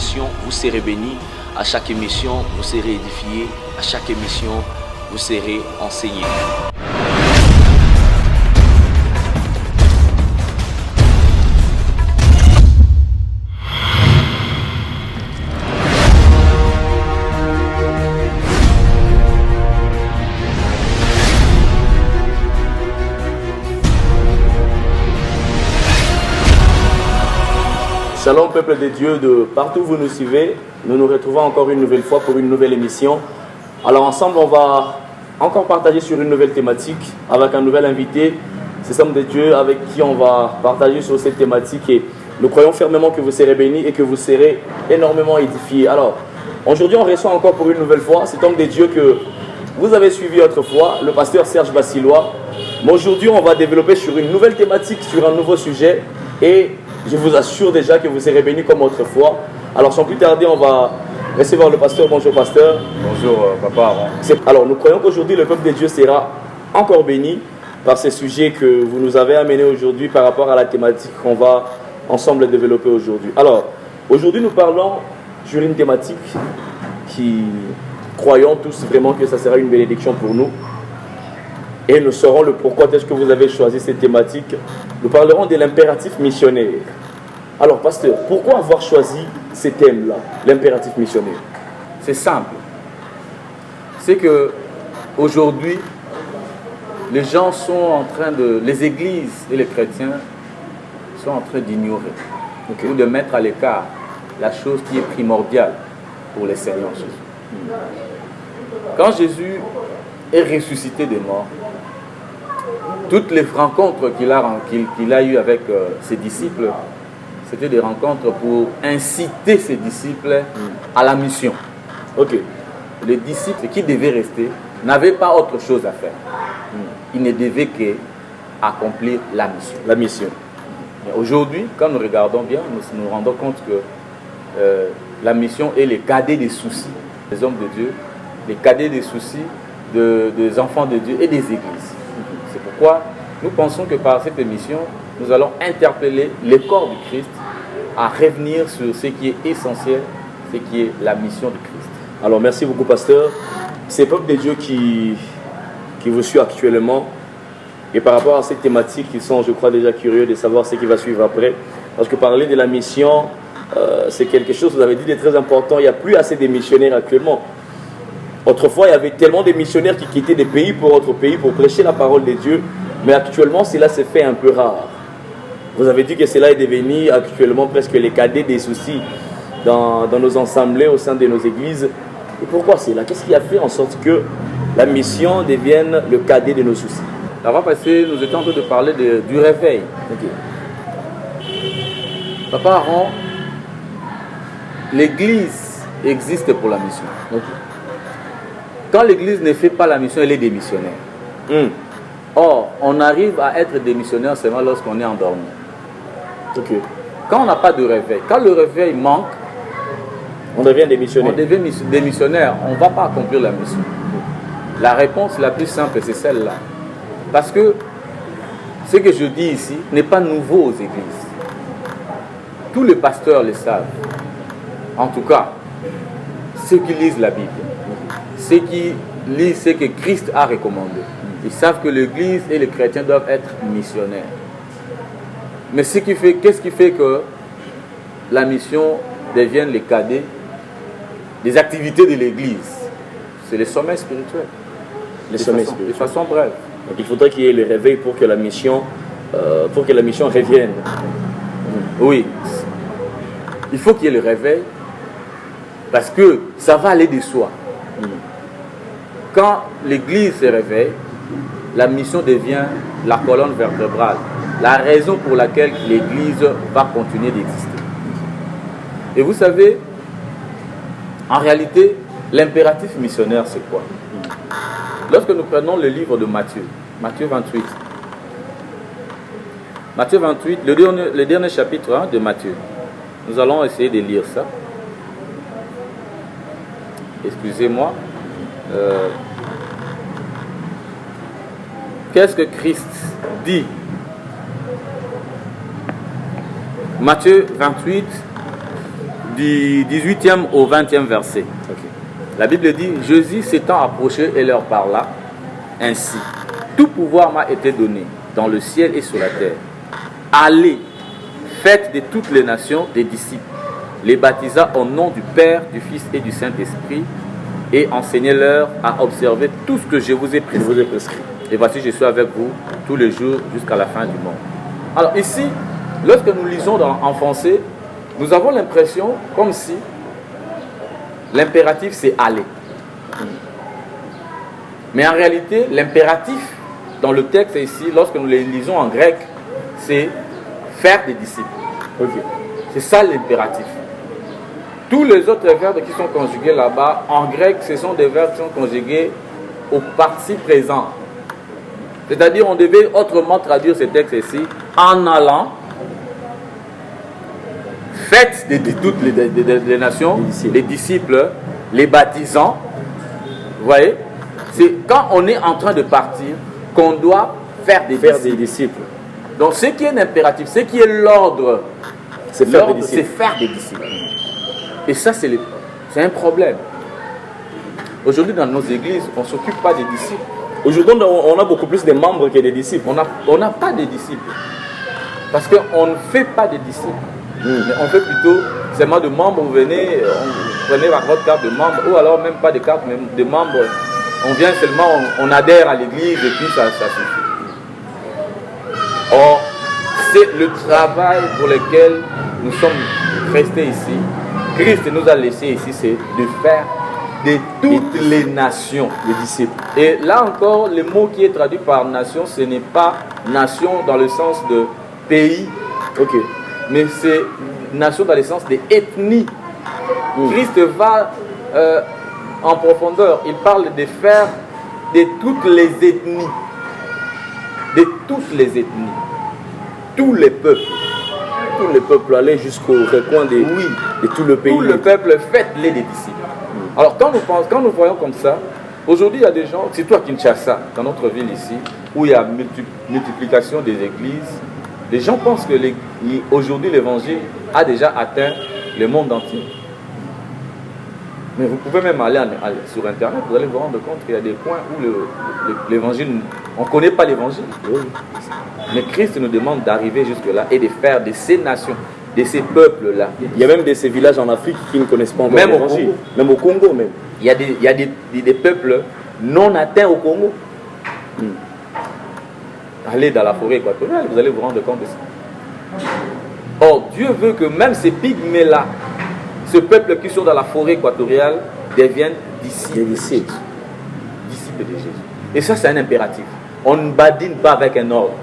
émission, vous serez bénis. À chaque émission, vous serez édifiés. À chaque émission, vous serez enseigné. Shalom peuple de Dieu, de partout où vous nous suivez, nous nous retrouvons encore une nouvelle fois pour une nouvelle émission. Alors ensemble on va encore partager sur une nouvelle thématique avec un nouvel invité. C'est l'homme de Dieu avec qui on va partager sur cette thématique et nous croyons fermement que vous serez bénis et que vous serez énormément édifiés. Alors aujourd'hui on reçoit encore pour une nouvelle fois cet homme de Dieu que vous avez suivi autrefois, le pasteur Serge Bassilois. Mais aujourd'hui on va développer sur une nouvelle thématique, sur un nouveau sujet et je vous assure déjà que vous serez bénis comme autrefois. Alors sans plus tarder, on va recevoir le pasteur. Bonjour pasteur. Bonjour papa Aaron. Alors nous croyons qu'aujourd'hui le peuple de Dieu sera encore béni par ces sujets que vous nous avez amenés aujourd'hui par rapport à la thématique qu'on va ensemble développer aujourd'hui. Alors aujourd'hui nous parlons sur une thématique qui croyons tous vraiment que ça sera une bénédiction pour nous. Et nous saurons le pourquoi est-ce que vous avez choisi cette thématique. Nous parlerons de l'impératif missionnaire. Alors, pasteur, pourquoi avoir choisi ce thème-là, l'impératif missionnaire? C'est simple. C'est que aujourd'hui, les gens sont en train de... Les églises et les chrétiens sont en train d'ignorer ou de mettre à l'écart la chose qui est primordiale pour les Seigneurs Jésus. Quand Jésus est ressuscité des morts, toutes les rencontres qu'il a eues avec ses disciples, c'était des rencontres pour inciter ses disciples à la mission. Les disciples qui devaient rester n'avaient pas autre chose à faire. Ils ne devaient qu'accomplir la mission. La mission. Aujourd'hui, quand nous regardons bien, nous nous rendons compte que la mission est le cadet des soucis des hommes de Dieu, les cadets des soucis des enfants de Dieu et des églises. C'est pourquoi nous pensons que par cette émission, nous allons interpeller les corps du Christ à revenir sur ce qui est essentiel, ce qui est la mission du Christ. Alors merci beaucoup pasteur. C'est le peuple de Dieu qui vous suit actuellement. Et par rapport à cette thématique, ils sont, je crois, déjà curieux de savoir ce qui va suivre après. Parce que parler de la mission, c'est quelque chose, vous avez dit, de très important. Il n'y a plus assez de missionnaires actuellement. Autrefois, il y avait tellement de missionnaires qui quittaient des pays pour autres pays pour prêcher la parole de Dieu. Mais actuellement, cela s'est fait un peu rare. Vous avez dit que cela est devenu actuellement presque les cadets des soucis dans nos assemblées, au sein de nos églises. Et pourquoi c'est là? Qu'est-ce qui a fait en sorte que la mission devienne le cadet de nos soucis? La fois passée, nous étions en train de parler du réveil. Papa Aaron, l'église existe pour la mission. Quand l'église ne fait pas la mission, elle est démissionnaire. Or, on arrive à être démissionnaire seulement lorsqu'on est endormi. Quand on n'a pas de réveil, quand le réveil manque, on devient démissionnaire. On devient démissionnaire, on ne va pas accomplir la mission. La réponse la plus simple, c'est celle-là. Parce que ce que je dis ici n'est pas nouveau aux églises. Tous les pasteurs le savent. En tout cas, ceux qui lisent la Bible, ceux qui lisent ce que Christ a recommandé. Ils savent que l'église et les chrétiens doivent être missionnaires. Mais qu'est-ce qui fait que la mission devienne les cadets des activités de l'église? C'est les sommets spirituels. De façon brève. Donc il faudrait qu'il y ait le réveil pour que la mission revienne. Oui. Il faut qu'il y ait le réveil parce que ça va aller de soi. Quand l'église se réveille, la mission devient la colonne vertébrale, la raison pour laquelle l'église va continuer d'exister. Et vous savez, en réalité, l'impératif missionnaire, c'est quoi? Lorsque nous prenons le livre de Matthieu 28, le dernier chapitre de Matthieu, nous allons essayer de lire ça. Excusez-moi. Qu'est-ce que Christ dit? Matthieu 28, du 18e au 20e verset. Ok. La Bible dit, Jésus s'étant approché et leur parla ainsi. Tout pouvoir m'a été donné dans le ciel et sur la terre. Allez, faites de toutes les nations des disciples, les baptisant au nom du Père, du Fils et du Saint-Esprit, et enseignez-leur à observer tout ce que je vous ai prescrit. Et voici, je suis avec vous tous les jours jusqu'à la fin du monde. Alors ici, lorsque nous lisons en français, nous avons l'impression comme si l'impératif c'est aller. Mais en réalité, l'impératif dans le texte ici, lorsque nous les lisons en grec, c'est faire des disciples. Ok. C'est ça l'impératif. Tous les autres verbes qui sont conjugués là-bas, en grec, ce sont des verbes qui sont conjugués au participe présent. C'est-à-dire, on devait autrement traduire ce texte ici, en allant, faites de toutes les nations, les disciples, les baptisants. Vous voyez, c'est quand on est en train de partir qu'on doit faire des disciples. Donc, ce qui est l'impératif, ce qui est l'ordre, c'est faire des disciples. Et ça, c'est un problème. Aujourd'hui, dans nos églises, on ne s'occupe pas des disciples. Aujourd'hui, on a beaucoup plus de membres que des disciples. On n'a pas de disciples. Parce qu'on ne fait pas de disciples. Mais on fait plutôt seulement de membres. Vous venez, vous prenez votre carte de membre, ou alors même pas de carte, mais de membre. On vient seulement, on adhère à l'église et puis ça suffit. Or, c'est le travail pour lequel nous sommes restés ici. Christ nous a laissé ici, c'est de faire de toutes les nations des disciples. Et là encore, le mot qui est traduit par nation, ce n'est pas nation dans le sens de pays, mais c'est nation dans le sens d'ethnie. Christ va en profondeur. Il parle de faire de toutes les ethnies. De toutes les ethnies. Tous les peuples. Tous les peuples, aller jusqu'au recoin de tout le pays. Tout le peuple, faites-les des disciples. Alors quand nous voyons comme ça, aujourd'hui il y a des gens, surtout à Kinshasa, dans notre ville ici, où il y a multiplication des églises, les gens pensent que aujourd'hui l'évangile a déjà atteint le monde entier. Mais vous pouvez même aller sur internet, vous allez vous rendre compte qu'il y a des points où l'évangile, on ne connaît pas l'évangile. Mais Christ nous demande d'arriver jusque-là et de faire de ces nations, de ces peuples-là. Il y a même de ces villages en Afrique qui ne connaissent pas encore l'évangile. Même au Congo même. Il y a des peuples non atteints au Congo. Allez dans la forêt équatoriale, vous allez vous rendre compte de ça. Or, Dieu veut que même ces pygmées-là, ce peuple qui sont dans la forêt équatoriale, deviennent disciples de Jésus. Et ça, c'est un impératif. On ne badine pas avec un ordre.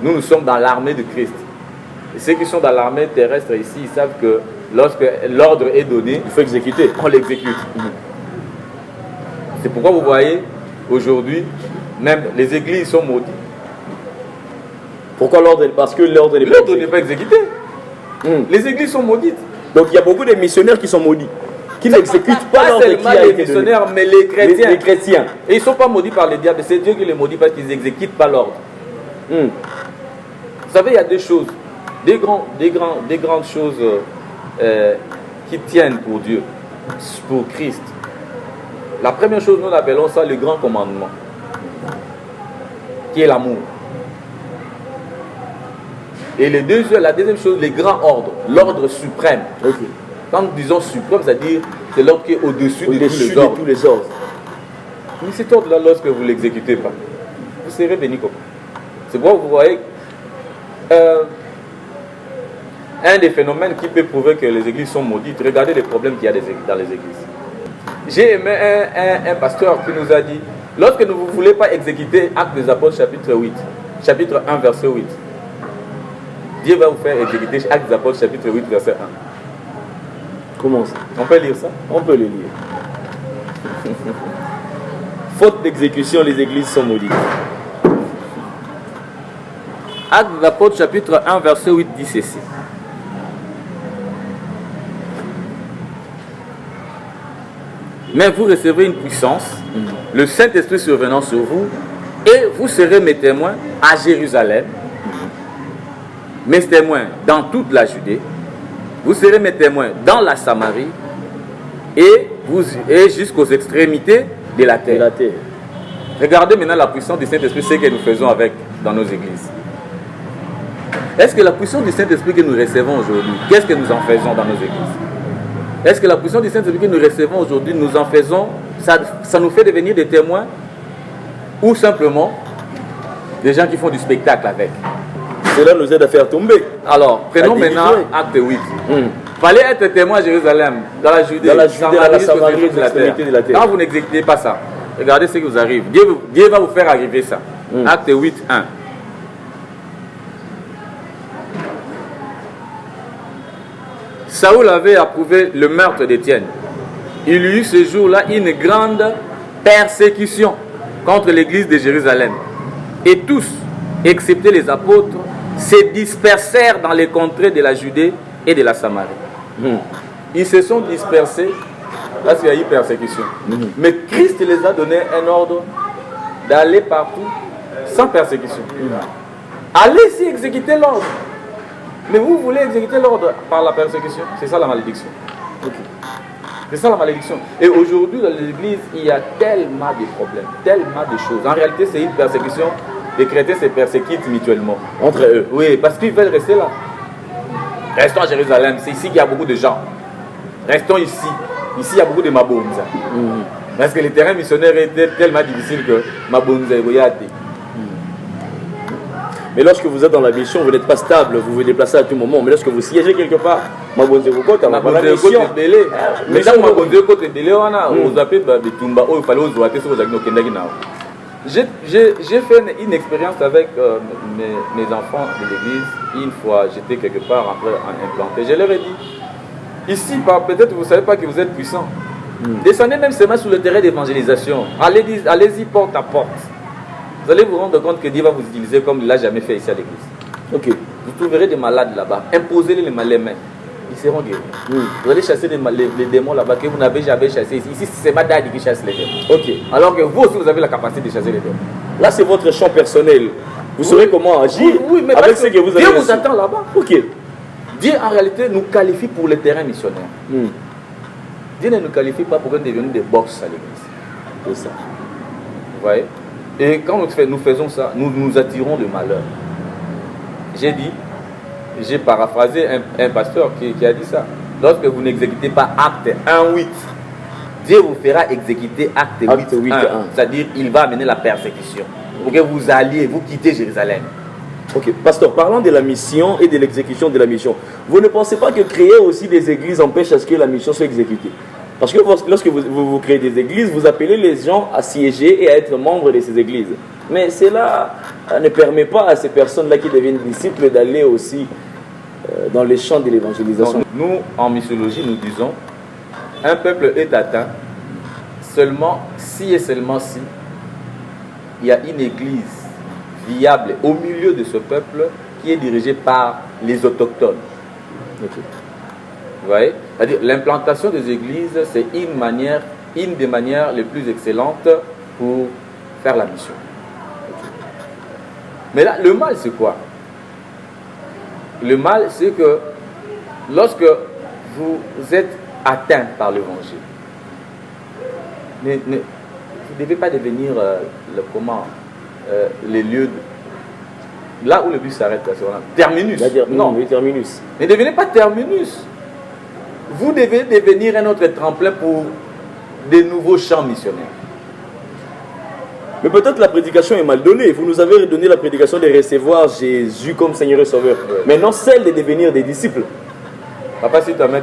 Nous sommes dans l'armée de Christ. Et ceux qui sont dans l'armée terrestre ici, ils savent que lorsque l'ordre est donné, il faut exécuter. On l'exécute. C'est pourquoi vous voyez, aujourd'hui, même les églises sont maudites. Pourquoi l'ordre? Parce que l'ordre n'est pas exécuté. Les églises sont maudites. Donc il y a beaucoup de missionnaires qui sont maudits, qui n'exécutent pas l'ordre qui a été donné. Pas seulement les missionnaires, mais les chrétiens. Les chrétiens. Et ils ne sont pas maudits par les diables, c'est Dieu qui les maudit parce qu'ils n'exécutent pas l'ordre. Vous savez, il y a deux choses, des grandes choses qui tiennent pour Dieu, pour Christ. La première chose, nous appelons ça le grand commandement, qui est l'amour. Et la deuxième chose, les grands ordres, l'ordre suprême. Quand nous disons suprême, c'est-à-dire c'est l'ordre qui est au-dessus de tous les ordres. Mais cet ordre-là, lorsque vous ne l'exécutez pas, vous serez béni comme. C'est pourquoi vous voyez un des phénomènes qui peut prouver que les églises sont maudites. Regardez les problèmes qu'il y a dans les églises. J'ai aimé un pasteur qui nous a dit, lorsque vous ne voulez pas exécuter Actes des Apôtres chapitre 1 verset 8, Dieu va vous faire exécuter Actes des Apôtres chapitre 8 verset 1. Comment ça? On peut lire ça? On peut le lire. Faute d'exécution, les églises sont maudites. Actes des Apôtres chapitre 1 verset 8 dit ceci. Mais vous recevrez une puissance, le Saint-Esprit survenant sur vous, et vous serez mes témoins à Jérusalem, mes témoins dans toute la Judée, vous serez mes témoins dans la Samarie et jusqu'aux extrémités de la terre. Regardez maintenant la puissance du Saint-Esprit, ce que nous faisons dans nos églises. Est-ce que la puissance du Saint-Esprit que nous recevons aujourd'hui, qu'est-ce que nous en faisons dans nos églises? Est-ce que la puissance du Saint-Esprit que nous recevons aujourd'hui, nous en faisons, ça nous fait devenir des témoins ou simplement des gens qui font du spectacle avec? Cela nous aide à faire tomber. Alors, prenons maintenant acte 8. Fallait être témoin à Jérusalem, dans la Judée, dans la Samarie, de la terre. Quand vous n'exécutez pas ça, regardez ce qui vous arrive. Dieu va vous faire arriver ça. Acte 8, 1. Saül avait approuvé le meurtre d'Étienne. Il y eut ce jour-là une grande persécution contre l'église de Jérusalem. Et tous, excepté les apôtres, se dispersèrent dans les contrées de la Judée et de la Samarie. Ils se sont dispersés parce qu'il y a eu persécution. Mais Christ les a donné un ordre d'aller partout sans persécution. Allez-y exécuter l'ordre. Mais vous voulez exécuter l'ordre par la persécution. C'est ça la malédiction. C'est ça la malédiction. Et aujourd'hui dans l'église, il y a tellement de problèmes, tellement de choses. En réalité, c'est une persécution. Les chrétiens se persécutent mutuellement. Entre eux. Oui, parce qu'ils veulent rester là. Restons à Jérusalem, c'est ici qu'il y a beaucoup de gens. Restons ici. Ici, il y a beaucoup de Mabonza. Parce que les terrains missionnaires étaient tellement difficiles que Mabonza est voyagé. Mais lorsque vous êtes dans la mission, vous n'êtes pas stable, vous vous déplacez à tout moment. Mais lorsque vous siégez quelque part, Mabonza vous compte, la mission. Mais dans Mabonza côté délai, on a aux appels de Tumba, il fallait aux ouatés sur les Agno. J'ai fait une expérience avec mes enfants de l'église. Une fois, j'étais quelque part implanté. Je leur ai dit, ici, peut-être vous ne savez pas que vous êtes puissant. Descendez même seulement sur le terrain d'évangélisation. Allez-y porte à porte. Vous allez vous rendre compte que Dieu va vous utiliser comme il ne l'a jamais fait ici à l'église. Vous trouverez des malades là-bas. Imposez-les les mains. Ils seront guéris. Vous allez chasser les démons là-bas que vous n'avez jamais chassés ici. Ici, c'est Madadi qui chasse les démons. Alors que vous aussi, vous avez la capacité de chasser les démons. Là, c'est votre champ personnel. Vous saurez comment agir mais avec ce que vous avez. Dieu vous attend là-bas. Dieu, en réalité, nous qualifie pour le terrain missionnaire. Dieu ne nous qualifie pas pour devenir des boss à l'église. C'est ça. Vous voyez? Et quand nous faisons ça, nous attirons le malheur. J'ai paraphrasé un pasteur qui a dit ça. Lorsque vous n'exécutez pas acte 1.8, Dieu vous fera exécuter acte 8.1. C'est-à-dire, il va amener la persécution. Pour que vous alliez, vous quittez Jérusalem. Pasteur, parlant de la mission et de l'exécution de la mission, vous ne pensez pas que créer aussi des églises empêche à ce que la mission soit exécutée? Parce que lorsque vous créez des églises, vous appelez les gens à siéger et à être membres de ces églises. Mais cela ne permet pas à ces personnes-là qui deviennent disciples d'aller aussi dans les champs de l'évangélisation. Nous, en missiologie, nous disons, un peuple est atteint seulement si et seulement si il y a une église viable au milieu de ce peuple qui est dirigée par les autochtones. Vous voyez? C'est-à-dire, l'implantation des églises, c'est une des manières les plus excellentes pour faire la mission. Mais là, le mal, c'est quoi? Le mal, c'est que lorsque vous êtes atteint par l'évangile, vous ne devez pas devenir les lieux là où le bus s'arrête, terminus. Non, oui, terminus. Ne devenez pas terminus. Vous devez devenir un autre tremplin pour de nouveaux champs missionnaires. Mais peut-être la prédication est mal donnée. Vous nous avez donné la prédication de recevoir Jésus comme Seigneur et Sauveur. Mais non celle de devenir des disciples. Papa, si ta mère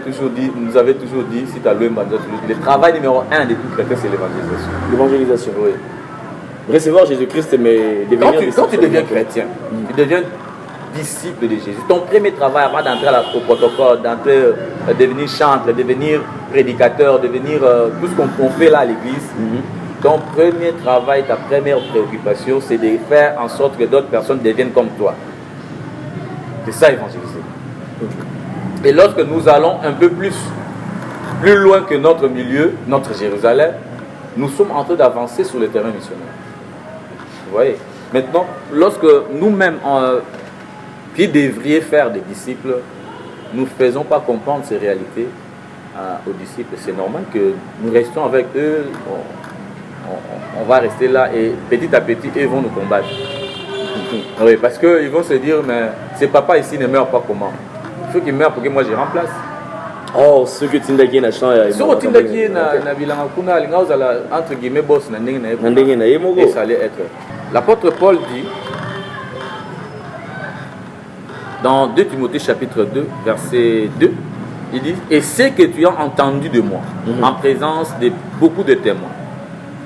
nous avait toujours dit, si tu as le travail numéro 1 de tout chrétien, c'est l'évangélisation. L'évangélisation, oui. Recevoir Jésus-Christ, mais devenir disciple. Quand tu deviens chrétien, tu deviens disciple de Jésus. Ton premier travail avant d'entrer au protocole, devenir chantre, devenir prédicateur, devenir tout ce qu'on fait là à l'église, ton premier travail, ta première préoccupation, c'est de faire en sorte que d'autres personnes deviennent comme toi. C'est ça évangéliser. Et lorsque nous allons un peu plus loin que notre milieu, notre Jérusalem, nous sommes en train d'avancer sur le terrain missionnaire. Vous voyez? Maintenant, lorsque nous-mêmes, qui devrions faire des disciples, nous ne faisons pas comprendre ces réalités aux disciples, c'est normal que nous restions avec eux, on va rester là et petit à petit, eux vont nous combattre. Oui, parce qu'ils vont se dire, mais ces papas ici ne meurent pas comment? Il faut qu'ils meurent pour que moi je remplace. Oh, ce que tu as na chant Ce que tu as na bilanga kuna alinga ozala entre guillemets boss na ndenge na ye. Et ça allait être. L'apôtre Paul dit dans 2 Timothée chapitre 2 verset 2, il dit: et ce que tu as entendu de moi en présence de beaucoup de témoins,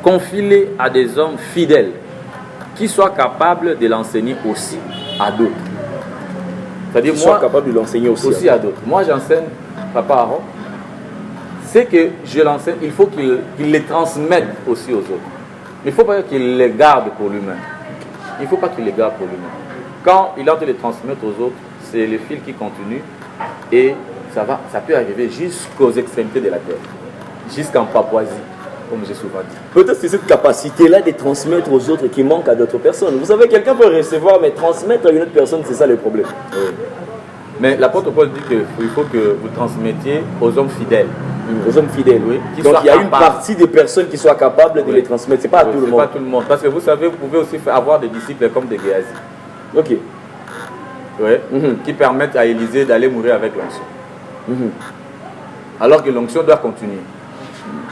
confie-le à des hommes fidèles qui soient capables de l'enseigner aussi à d'autres. C'est-à-dire moi, capable de l'enseigner aussi à d'autres. Moi j'enseigne Papa Aaron. C'est que je l'enseigne, il faut qu'il les transmette aussi aux autres. Il ne faut pas qu'il les garde pour lui-même. Il ne faut pas qu'il les garde pour lui-même. Quand il a de les transmettre aux autres, c'est le fil qui continue et ça peut arriver jusqu'aux extrémités de la terre, jusqu'en Papouasie, comme j'ai souvent dit. Peut-être c'est cette capacité-là de transmettre aux autres qui manque à d'autres personnes. Vous savez, quelqu'un peut recevoir, mais transmettre à une autre personne, c'est ça le problème. Oui. Mais l'apôtre Paul dit qu'il faut que vous transmettiez aux hommes fidèles. Aux hommes fidèles, oui. Donc il y a une partie des personnes qui soient capables de les transmettre. Ce n'est pas à tout le monde. Pas tout le monde. Parce que vous savez, vous pouvez aussi avoir des disciples comme des Géasi. Ok. Oui. Qui permettent à Élisée d'aller mourir avec l'onction. Alors que l'onction doit continuer.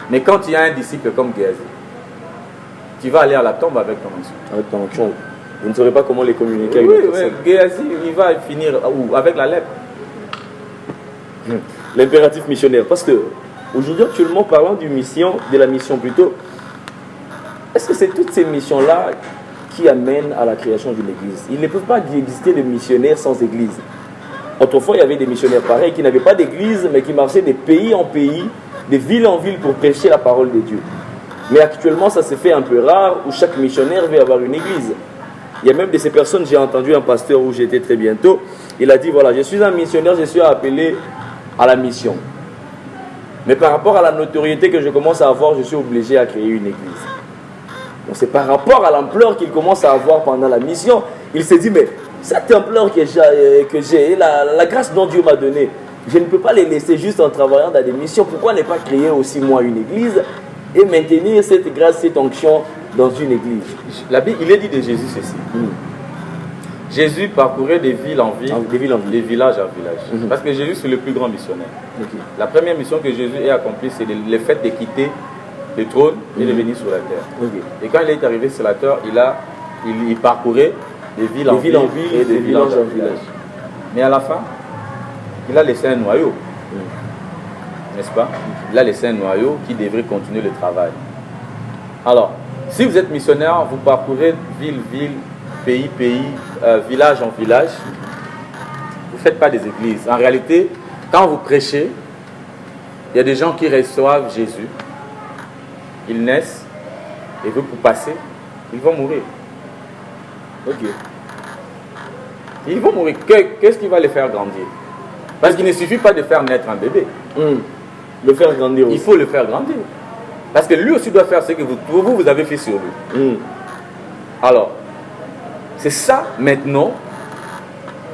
Mais quand il y a un disciple comme Géasi, tu vas aller à la tombe avec ton onction. Avec ton onction. Vous ne saurez pas comment les communiquer avec une personne. Oui, Géasi, il va finir où? Avec la lèpre. L'impératif missionnaire. Parce que aujourd'hui, actuellement, parlant de la mission plutôt, est-ce que c'est toutes ces missions-là qui amènent à la création d'une église? Il ne peut pas exister de missionnaires sans église. Autrefois, il y avait des missionnaires pareils qui n'avaient pas d'église, mais qui marchaient de pays en pays, de ville en ville pour prêcher la parole de Dieu. Mais actuellement, ça se fait un peu rare, où chaque missionnaire veut avoir une église. Il y a même de ces personnes, j'ai entendu un pasteur où j'étais très bientôt, il a dit, voilà, je suis un missionnaire, je suis appelé à la mission. Mais par rapport à la notoriété que je commence à avoir, je suis obligé à créer une église. Donc c'est par rapport à l'ampleur qu'il commence à avoir pendant la mission, il s'est dit, mais cette ampleur que j'ai, la grâce dont Dieu m'a donnée, je ne peux pas les laisser juste en travaillant dans des missions. Pourquoi ne pas créer aussi moi une église et maintenir cette grâce, cette onction dans une église? La Bible, il est dit de Jésus ceci. Jésus parcourait des villes en ville, des villages en village. Parce que Jésus, c'est le plus grand missionnaire. La première mission que Jésus a accomplie, c'est le fait de quitter le trône et de venir sur la terre. Et quand il est arrivé sur la terre, il parcourait des villes en ville et des villages en village. Mais à la fin, il a laissé un noyau. N'est-ce pas? Il a laissé un noyau qui devrait continuer le travail. Alors, si vous êtes missionnaire, vous parcourez ville, pays, village en village, vous ne faites pas des églises. En réalité, quand vous prêchez, il y a des gens qui reçoivent Jésus, ils naissent, et vous passez, ils vont mourir. Ok. Ils vont mourir. Qu'est-ce qui va les faire grandir? Parce qu'il ne suffit pas de faire naître un bébé. Le faire grandir aussi. Il faut le faire grandir. Parce que lui aussi doit faire ce que vous avez fait sur lui. Alors, c'est ça maintenant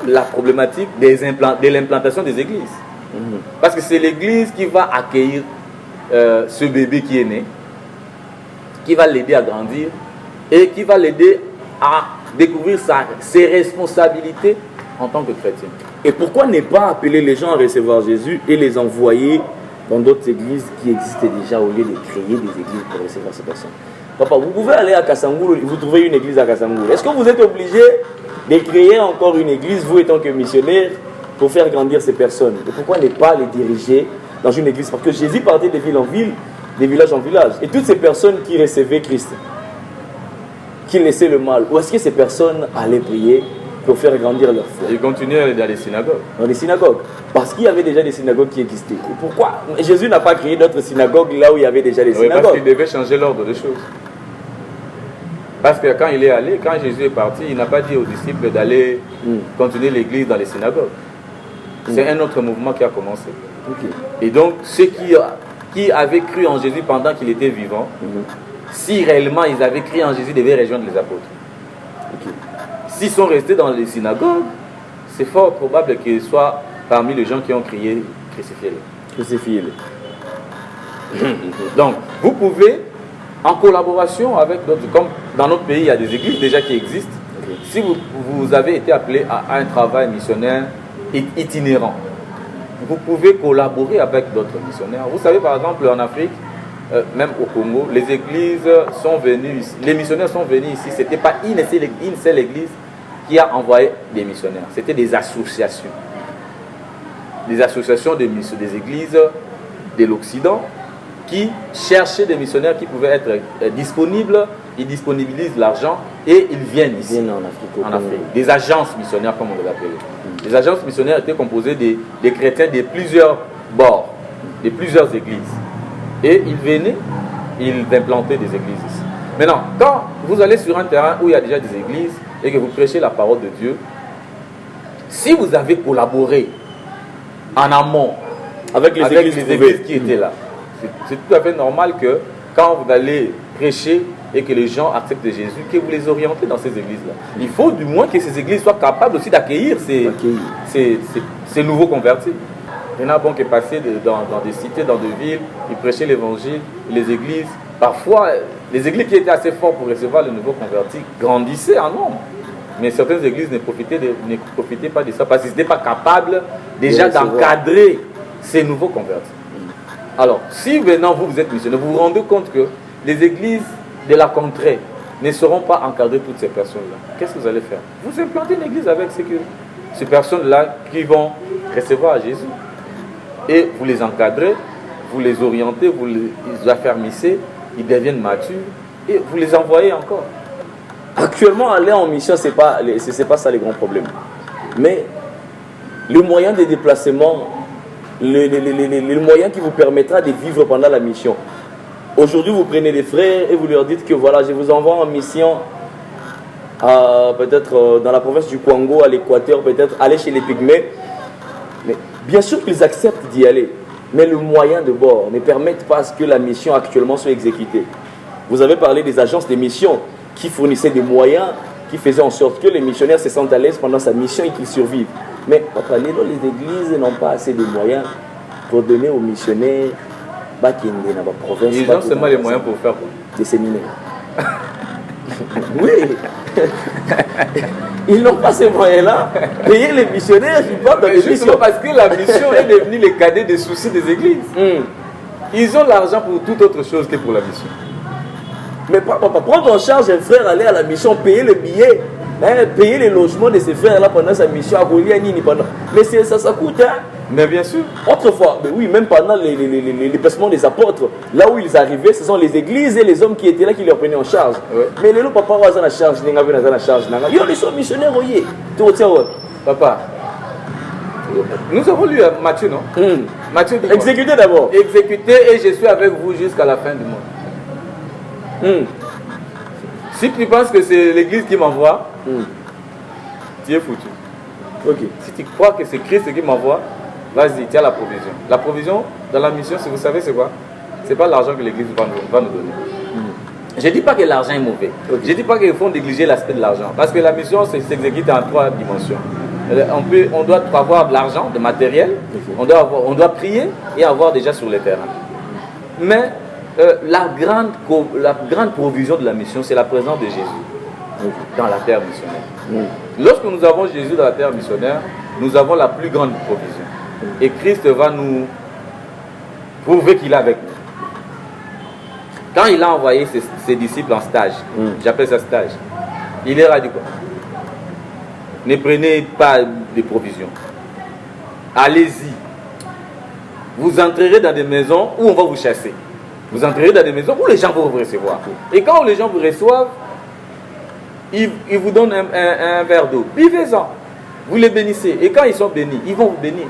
la problématique de l'implantation des églises. Parce que c'est l'église qui va accueillir ce bébé qui est né, qui va l'aider à grandir et qui va l'aider à découvrir ses responsabilités en tant que chrétien. Et pourquoi ne pas appeler les gens à recevoir Jésus et les envoyer dans d'autres églises qui existaient déjà au lieu de créer des églises pour recevoir ces personnes? Papa, vous pouvez aller à Kassangoulou, vous trouvez une église à Kassangoulou. Est-ce que vous êtes obligé de créer encore une église, vous étant que missionnaire, pour faire grandir ces personnes? Et pourquoi ne pas les diriger dans une église? Parce que Jésus partait de ville en ville, de village en village. Et toutes ces personnes qui recevaient Christ, qui laissaient le mal, où est-ce que ces personnes allaient prier pour faire grandir leur foi? Ils continuaient dans les synagogues. Dans les synagogues. Parce qu'il y avait déjà des synagogues qui existaient. Et pourquoi Jésus n'a pas créé d'autres synagogues là où il y avait déjà des synagogues? Parce qu'il devait changer l'ordre des choses. Parce que quand il est allé, quand Jésus est parti, il n'a pas dit aux disciples d'aller continuer l'église dans les synagogues. C'est un autre mouvement qui a commencé. Et donc, ceux qui avaient cru en Jésus pendant qu'il était vivant, si réellement ils avaient cru en Jésus, devaient rejoindre les apôtres. S'ils sont restés dans les synagogues, c'est fort probable qu'ils soient parmi les gens qui ont crié crucifiez-le. Crucifiez-le. Donc, vous pouvez, en collaboration avec d'autres, comme dans notre pays, il y a des églises déjà qui existent. Okay. Si vous avez été appelé à un travail missionnaire itinérant, vous pouvez collaborer avec d'autres missionnaires. Vous savez, par exemple, en Afrique, même au Congo, les églises sont venues, les missionnaires sont venus ici. Ce n'était pas une seule église qui a envoyé des missionnaires. C'était des associations. Des associations des églises de l'Occident qui cherchaient des missionnaires qui pouvaient être disponibles. Ils disponibilisent l'argent et ils viennent ici. Viennent en Afrique. Des agences missionnaires, comme on les appelle. Les agences missionnaires étaient composées des chrétiens de plusieurs bords, de plusieurs églises. Et ils venaient, ils implantaient des églises ici. Maintenant, quand vous allez sur un terrain où il y a déjà des églises et que vous prêchez la parole de Dieu, si vous avez collaboré en amont avec les églises qui étaient là, c'est tout à fait normal que quand vous allez prêcher et que les gens acceptent Jésus, que vous les orientez dans ces églises-là. Il faut du moins que ces églises soient capables aussi d'accueillir ces nouveaux convertis. Il y en a bon qui est passé dans des cités, dans des villes, ils prêchaient l'évangile, les églises. Parfois, les églises qui étaient assez fortes pour recevoir les nouveaux convertis grandissaient en nombre. Mais certaines églises ne profitaient pas de ça parce qu'ils n'étaient pas capables déjà d'encadrer ces nouveaux convertis. Alors, si maintenant vous êtes missionnaire, vous vous rendez compte que les églises de la contrée ne sauront pas encadrer toutes ces personnes-là. Qu'est-ce que vous allez faire? Vous implantez une église avec ces personnes-là qui vont recevoir Jésus. Et vous les encadrez, vous les orientez, vous les affermissez, ils deviennent matures et vous les envoyez encore. Actuellement, aller en mission, ce n'est pas ça les grands problèmes. Mais le moyen de déplacement, le moyen qui vous permettra de vivre pendant la mission. Aujourd'hui, vous prenez des frères et vous leur dites que voilà, je vous envoie en mission peut-être dans la province du Congo, à l'Équateur, peut-être aller chez les Pygmées. Mais bien sûr qu'ils acceptent d'y aller, mais le moyen de bord ne permet pas à ce que la mission actuellement soit exécutée. Vous avez parlé des agences de mission qui fournissaient des moyens, qui faisaient en sorte que les missionnaires se sentent à l'aise pendant sa mission et qu'ils survivent. Mais les églises n'ont pas assez de moyens pour donner aux missionnaires dans la province. Ils ont seulement les moyens pour faire quoi? Des séminaires. Oui. Ils n'ont pas ces moyens-là. Payer les missionnaires, ils partent dans les missions. Parce que la mission est devenue le cadet des soucis des églises. Ils ont l'argent pour toute autre chose que pour la mission. Mais prendre en charge un frère, aller à la mission, payer le billet, payer les logements de ces frères-là pendant sa mission, à Goliani, pendant. Mais ça coûte, hein? Mais bien sûr. Autrefois, mais oui, même pendant les placements des apôtres, là où ils arrivaient, ce sont les églises et les hommes qui étaient là qui leur prenaient en charge. Ouais. Mais les papa was en charge, ils sont missionnaires, oui. Papa, nous avons lu Matthieu, non? Matthieu dit exécutez d'abord. Exécutez et je suis avec vous jusqu'à la fin du monde. Si tu penses que c'est l'église qui m'envoie, tu es foutu. Okay. Si tu crois que c'est Christ qui m'envoie, vas-y, tu as la provision. La provision dans la mission, si vous savez c'est quoi? C'est pas l'argent que l'église va nous donner. Je ne dis pas que l'argent est mauvais. Okay. Je ne dis pas qu'il faut négliger l'aspect de l'argent. Parce que la mission s'exécute en 3 dimensions. On doit avoir de l'argent, de matériel. Okay. On doit prier et avoir déjà sur le terrain. Mais la grande provision de la mission, c'est la présence de Jésus dans la terre missionnaire. Lorsque nous avons Jésus dans la terre missionnaire, nous avons la plus grande provision. Et Christ va nous prouver qu'il est avec nous. Quand il a envoyé ses disciples en stage, j'appelle ça stage, il leur a dit quoi? Ne prenez pas de provisions. Allez-y. Vous entrerez dans des maisons où on va vous chasser. Vous entrerez dans des maisons où les gens vont vous recevoir. Et quand les gens vous reçoivent, ils vous donnent un verre d'eau. Buvez-en. Vous les bénissez. Et quand ils sont bénis, ils vont vous bénir.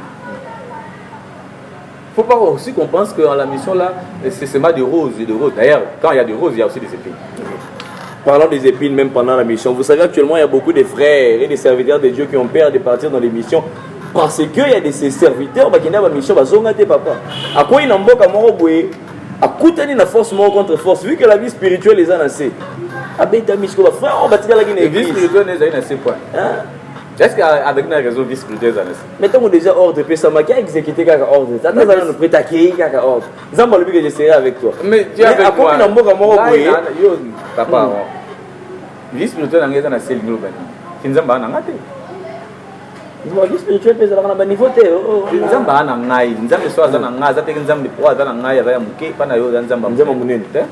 Il ne faut pas aussi qu'on pense que dans la mission là, c'est seulement des roses et des roses. D'ailleurs, quand il y a des roses, il y a aussi des épines. Parlant des épines, même pendant la mission, vous savez actuellement, il y a beaucoup de frères et des serviteurs de Dieu qui ont peur de partir dans les missions. Parce qu'il y a des serviteurs qui ont mission, papa. À quoi ils n'ont pas à coûter une force contre force, vu que la vie spirituelle les a lancés. La vie spirituelle n'est pas assez point. Est-ce qu'avec un réseau vice-spirituel, ça mais tant qu'on déjà ordre, puis ça m'a exécuté quelque ordre. Ça n'a pas prêt à qui quelque ordre. Ça m'a dit que je serai avec toi. Mais tu es avec moi. Papa, vice-spirituel, on est dans la cellule globale. Tu n'as pas un angate. Vice-spirituel, mais ça n'a niveau. Tu n'as pas un angate. Tu n'as pas un angate. Tu n'as pas un angate. Tu n'as pas un angate.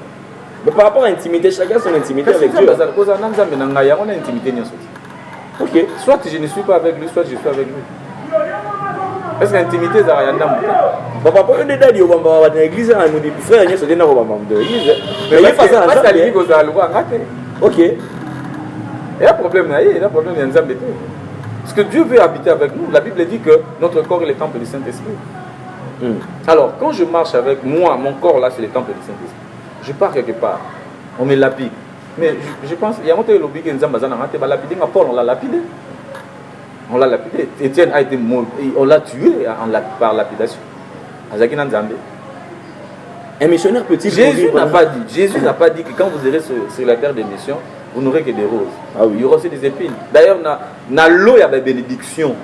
Mais par rapport à l'intimité, chacun son intimité avec Dieu. On a intimité. Ok. Soit je ne suis pas avec lui, soit je suis avec lui. Est-ce que l'intimité, ça n'a rien à Papa, pour une date, il y a une église, il dit frère, il y a une église. Mais il y a pas ça. Ok. Il y a un problème, il y a un problème, il y a un zambé. Parce que Dieu veut habiter avec nous. La Bible dit que notre corps est le temple du Saint-Esprit. Alors, quand je marche avec moi, mon corps là, c'est le temple du Saint-Esprit. Je pars quelque part, on me lapide. Mais je pense, il y a un lobby qui nous a lapidé, Paul on l'a lapidé. On l'a lapidé. Étienne a été mort, on l'a tué par lapidation. Un missionnaire peut-il Jésus n'a pas dit que quand vous irez sur la terre des missions, vous n'aurez que des roses. Ah oui. Il y aura aussi des épines. D'ailleurs, dans l'eau, il y a des bénédictions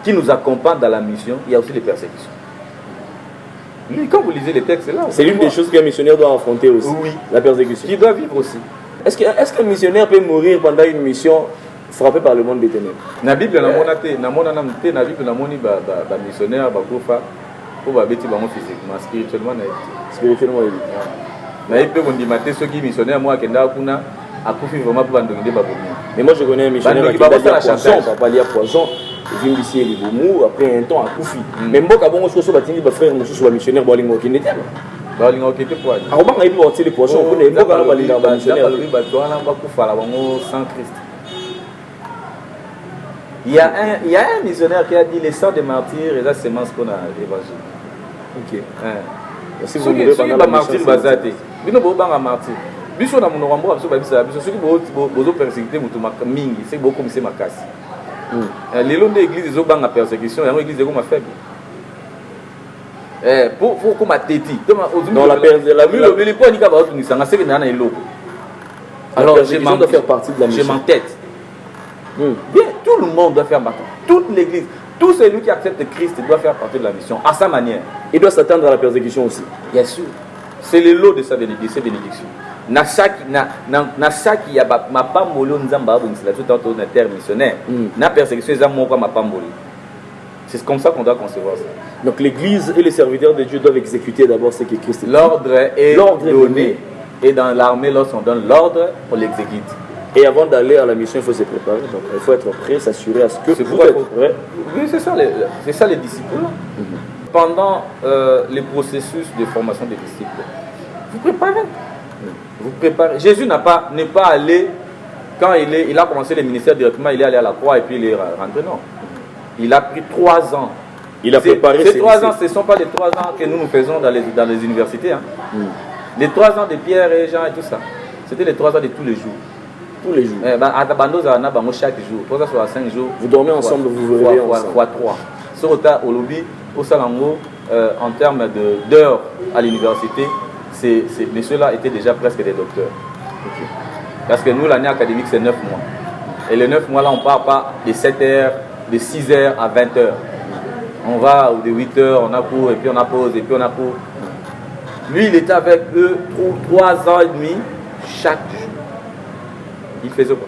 qui nous accompagnent dans la mission. Il y a aussi des persécutions. Lui, quand vous lisez les textes là, c'est l'une des choses qu'un missionnaire doit affronter aussi. Oui. La persécution. Qui doit vivre aussi. Est-ce qu'un missionnaire peut mourir pendant une mission frappé par le monde des ténèbres? Na Bible na mona te na Bible na moni ba missionnaire ba kofa pour ba beti bango physiquement, spirituellement na ipe bondi maté ceux qui missionnaire moi kenda kuna akufi vraiment pour bandongi ba bomi. Mais moi je connais un missionnaire qui a poison, papa il y a poison. Il vient ici il boumou après un temps akufi. Mais mboka bongo so batindi ba frère mususu ba missionnaire bolingo kinde te. Balingo kete pour aller. Alors ba ngai bo tili poison ko ne mboka na balinga ba missionnaire. Ba toana ba kufa la bango sans Christ. Il y a un missionnaire qui a dit les sangs des martyrs et la semence qu'on a l'évangile. Ok. Si vous voulez pas martyr bazate. Bino bo banga martyr. Biso na mono rambo biso babisa biso soki bozo persécuter mutu mingi, c'est beaucoup commisser makasi. Lelo de église zo banga persécution, yango église ko ma faible. Pour comme teti. Dans la le point ni ka ba tu sanga c'est que na eloko. Alors je dois faire partie de la mission. Je m'entête. Bien, tout le monde doit faire partie. Toute l'église, tout celui qui accepte Christ doit faire partie de la mission à sa manière. Il doit s'attendre à la persécution aussi. Bien sûr. C'est le lot de sa bénédiction. Na saki ya ma pambolo nzamba bon c'est la tout autour de terre missionnaire. Na persécution za moko ma pambolo. C'est comme ça qu'on doit concevoir ça. Donc l'église et les serviteurs de Dieu doivent exécuter d'abord ce que Christ dit. L'ordre est donné et dans l'armée lorsqu'on donne l'ordre, on l'exécute. Et avant d'aller à la mission, il faut se préparer. Donc, il faut être prêt, s'assurer à ce que vous êtes prêt. Oui, c'est ça les disciples. Pendant les processus de formation des disciples, vous préparez. Vous préparez. Jésus n'est pas allé, quand il a commencé le ministère directement, il est allé à la croix et puis il est rentré. Non. Il a pris 3 ans. Il a préparé ces 3 ans, ce ne sont pas les 3 ans que nous faisons dans les universités. Hein. Les 3 ans de Pierre et Jean et tout ça, c'était les 3 ans de tous les jours. Tous les jours. Chaque jour. 3 à 5 jours. Vous dormez ensemble, vous verrez ensemble. Fois 3. Sur au lobby, au Salango, en termes d'heures à l'université, ces messieurs-là étaient déjà presque des docteurs. Okay. Parce que nous, l'année académique, c'est 9 mois. Et les 9 mois-là, on ne part pas de 7h, de 6h à 20h. On va de 8h, on a cours, et puis on a pause, et puis on a cours. Lui, il était avec eux 3 ans et demi chaque jour. Il faisait quoi?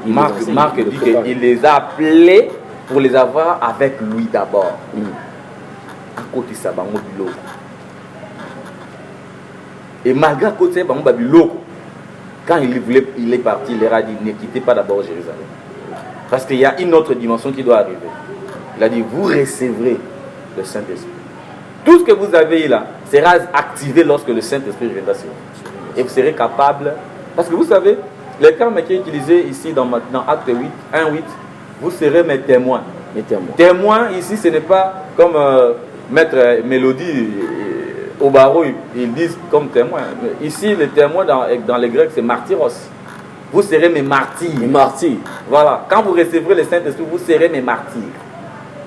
Marc dit qu'il les a appelés pour les avoir avec lui d'abord. À côté de ça, et malgré côté ça, quand il est parti, il leur a dit ne quittez pas d'abord Jérusalem. Parce qu'il y a une autre dimension qui doit arriver. Il a dit vous recevrez le Saint-Esprit. Tout ce que vous avez là sera activé lorsque le Saint-Esprit reviendra sur vous. Et vous serez capable. Parce que vous savez, le terme qui est utilisé ici dans Acte 8, 1-8, vous serez mes témoins. Mes témoins. Témoins, ici, ce n'est pas comme Maître Mélodie au barreau, ils disent comme témoins. Ici, le témoin dans les Grecs, c'est martyros. Vous serez mes martyrs. Mes martyrs. Voilà. Quand vous recevrez le Saint-Esprit, vous serez mes martyrs.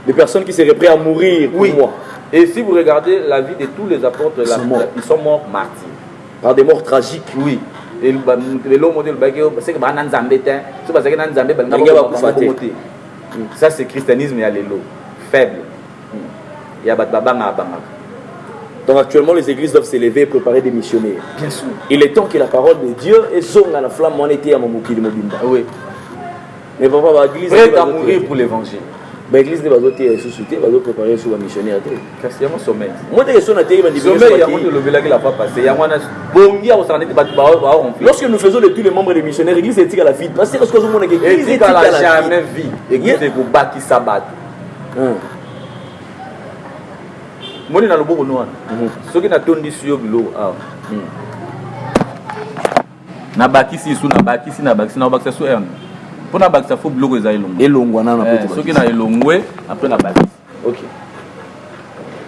Des personnes qui seraient prêtes à mourir pour moi. Et si vous regardez la vie de tous les apôtres, ils sont morts martyrs. Par des morts tragiques. Oui. Et le modèle c'est que Ça, c'est christianisme et allélo. Faible. Il y a Babanga. Donc actuellement, les églises doivent s'élever et préparer des missionnaires. Bien sûr. Il est temps que la parole de Dieu est zonga la flamme en été à Mamouki de Mobimba. Oui. Mais papa, l'église Prêt à mourir pour l'évangile. L'église ne va pas être sous-soutenue, va préparer sur la missionnaire. Parce qu'il y a mon sommet. Moi, je suis sommet, il y a mon de qui l'a pas passé. Il y a mon bongi à Osanete lorsque nous faisons de tous les membres des missionnaires, l'église est à la vie. Parce que lorsque nous avons une église, elle n'a jamais vu. L'église est pour bâtir sabbat. Moi, je suis dans le bon noir. Ce qui n'a pas tourné sur le lot. Na bakisi sous na bakisi na bakisi na bakisi sous erne. Pour na bakisi faut bloquer les longs. Et longue na peut-être. Ce qui na longue après na bakisi. OK.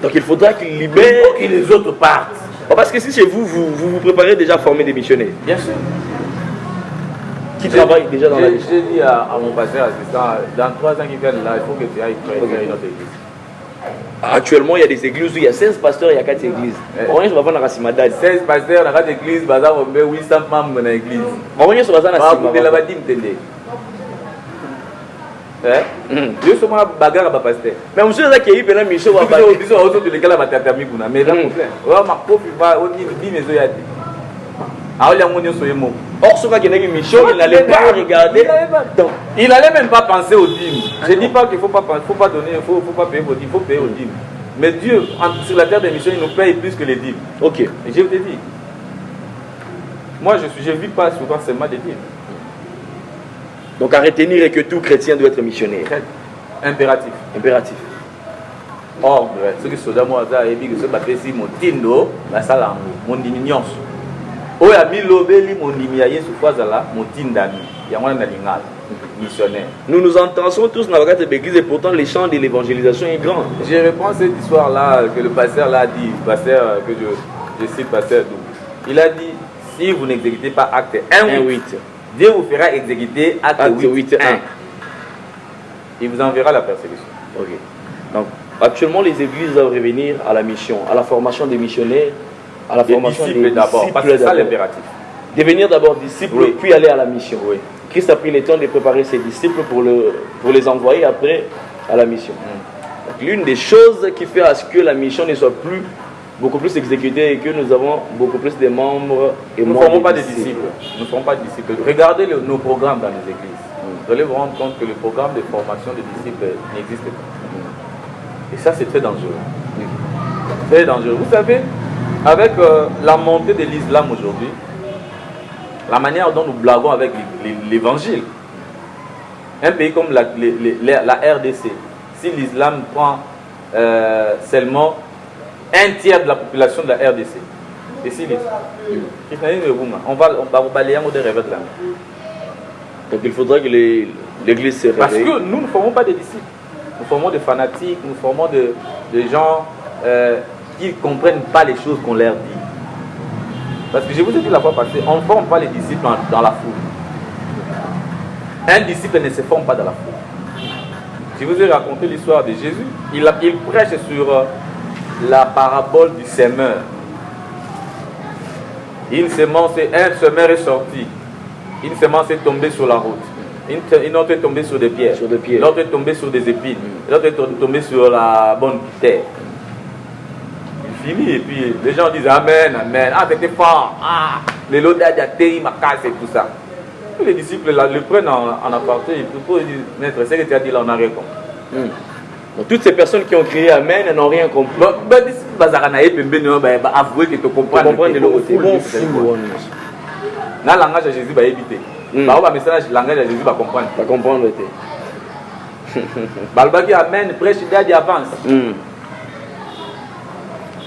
Donc il faudra qu'il libère et les autres partent. Parce que si chez vous vous préparez déjà à former des missionnaires. Bien sûr. Qui travaillent déjà dans la vie. J'ai dit à mon pasteur assistant, dans 3 ans qui viennent là, il faut que tu ailles faire une autre église. Actuellement, il y a des églises où il y a 16 pasteurs, il y a 4 églises. On va voir dans la 16 pasteurs, dans 4 églises, il y a 800 membres dans l'église. On va sur la je suis un bagarre à pasteur. Mais monsieur a qui est là, Michel va pas. Je suis autour de l'école à Batata Miguna. Mais là, ma pauvre va au niveau de mes yeux. Ah, il y a mon Dieu. Or, ce qui est Michel, il n'allait pas regarder. Il n'allait même pas penser aux dîmes. Je ne dis pas qu'il ne faut pas donner, il ne faut pas payer aux dîmes, il faut payer aux dîmes. Mais Dieu, sur la terre des missions, il nous paye plus que les dîmes. Ok. Et je te dis, moi je ne vis pas souvent seulement des dîmes. Donc à retenir que tout chrétien doit être missionnaire. Impératif. Impératif. Ordre. Ce qui sont dans moi, c'est que ce baptême, mon tindo, la salle, mon dignon. Oh, ya bilobeli mon limiaye sous fois là, mon tindami. Il y a un animal missionnaire. Nous nous entendons tous dans la église et pourtant les champs de l'évangélisation est grand. Je reprends cette histoire là que le pasteur l'a dit, pasteur que je cite pasteur Dou. Il a dit si vous n'exécutez pas acte 1:8, Dieu vous fera exécuter acte 8:1. Il vous enverra la persécution. OK. Donc actuellement les églises doivent revenir à la mission, à la formation des missionnaires. À la formation des disciples d'abord, parce que c'est ça l'impératif. Devenir d'abord disciple, oui, puis aller à la mission. Oui. Christ a pris le temps de préparer ses disciples pour les envoyer après à la mission. L'une des choses qui fait à ce que la mission ne soit plus beaucoup plus exécutée et que nous avons beaucoup plus de membres et nous ne formons pas de disciples. Nous ne formons pas de disciples. Regardez nos programmes dans les églises. Vous allez vous rendre compte que le programme de formation des disciples n'existe pas. Et ça, c'est très dangereux. Très dangereux. Vous savez, avec la montée de l'islam aujourd'hui, la manière dont nous blaguons avec l'évangile, un pays comme la RDC, si l'islam prend seulement un tiers de la population de la RDC, et si on va balayer un modèle avec là. Donc il faudra que l'église se réveille. Parce que nous ne formons pas des disciples, nous formons des fanatiques, nous formons des gens qui ne comprennent pas les choses qu'on leur dit. Parce que je vous ai dit la fois passée, on ne forme pas les disciples dans la foule. Un disciple ne se forme pas dans la foule. Je vous ai raconté l'histoire de Jésus. Il prêche sur la parabole du semeur. Un semeur est sorti. Une semence est tombée sur la route. Une autre est tombée sur des pierres. L'autre est tombée sur des épines. L'autre est tombée sur la bonne terre. Et puis les gens disent Amen, Amen. Ah, c'était fort. Ah, les lots d'Adiaté, ma casse et tout ça. Et les disciples là, le prennent en aparté. Ils disent Maître, c'est ce que tu as dit là, on n'a rien compris. Donc, toutes ces personnes qui ont crié Amen, elles n'ont rien compris. Les disciples avouer que tu comprends de l'autre côté. Dans le langage de Jésus, il va éviter. Dans le message, le langage de Jésus va comprendre. Va comprendre. Balbaki Amen, prêche d'Adi avance.